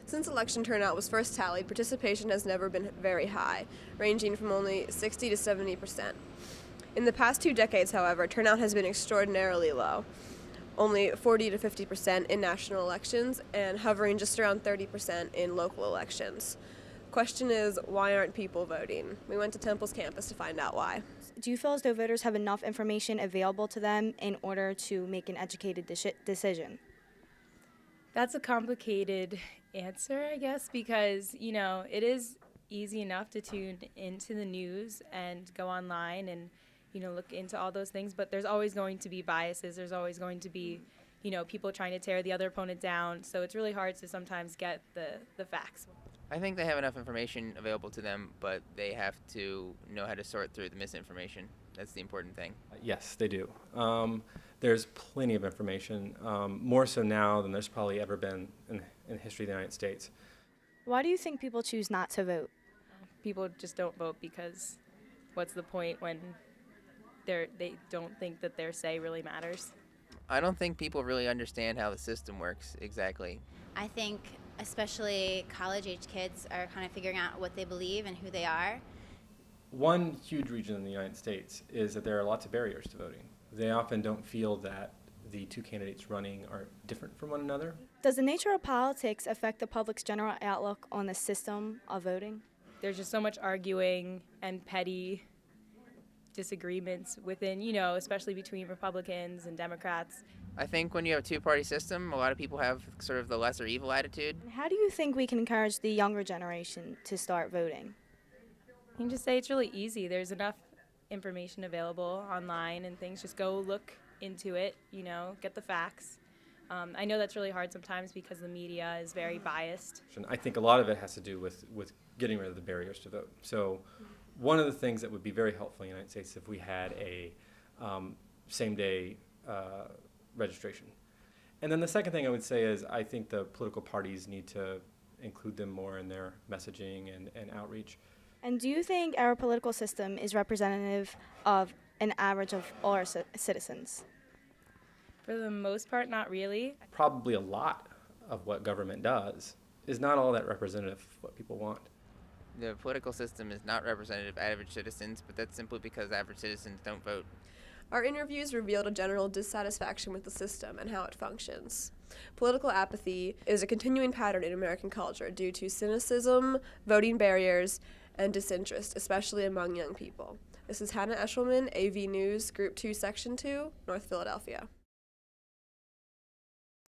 Since election turnout was first tallied, participation has never been very high, ranging from only 60 to 70%. In the past 2 decades, however, turnout has been extraordinarily low, only 40 to 50% in national elections and hovering just around 30% in local elections. Question is, why aren't people voting? We went to Temple's campus to find out why. Do you feel as though voters have enough information available to them in order to make an educated decision? That's a complicated answer, I guess, because, it is easy enough to tune into the news and go online and, look into all those things, but there's always going to be biases. There's always going to be, people trying to tear the other opponent down. So it's really hard to sometimes get the facts. I think they have enough information available to them, but they have to know how to sort through the misinformation. That's the important thing. Yes, they do. There's plenty of information, more so now than there's probably ever been in the history of the United States. Why do you think people choose not to vote? People just don't vote because what's the point when they don't think that their say really matters? I don't think people really understand how the system works exactly. I think especially college-age kids are kind of figuring out what they believe and who they are. One huge region in the United States is that there are lots of barriers to voting. They often don't feel that the two candidates running are different from one another. Does the nature of politics affect the public's general outlook on the system of voting? There's just so much arguing and petty disagreements within, especially between Republicans and Democrats. I think when you have a two-party system, a lot of people have sort of the lesser evil attitude. How do you think we can encourage the younger generation to start voting? You can just say it's really easy. There's enough information available online and things. Just go look into it, get the facts. I know that's really hard sometimes because the media is very biased. I think a lot of it has to do with getting rid of the barriers to vote. So one of the things that would be very helpful in the United States if we had a same-day registration. And then the second thing I would say is I think the political parties need to include them more in their messaging and outreach. And do you think our political system is representative of an average of all our citizens? For the most part, not really. Probably a lot of what government does is not all that representative of what people want. The political system is not representative of average citizens, but that's simply because average citizens don't vote. Our interviews revealed a general dissatisfaction with the system and how it functions. Political apathy is a continuing pattern in American culture due to cynicism, voting barriers, and disinterest, especially among young people. This is Hannah Eshelman, AV News, Group 2, Section 2, North Philadelphia.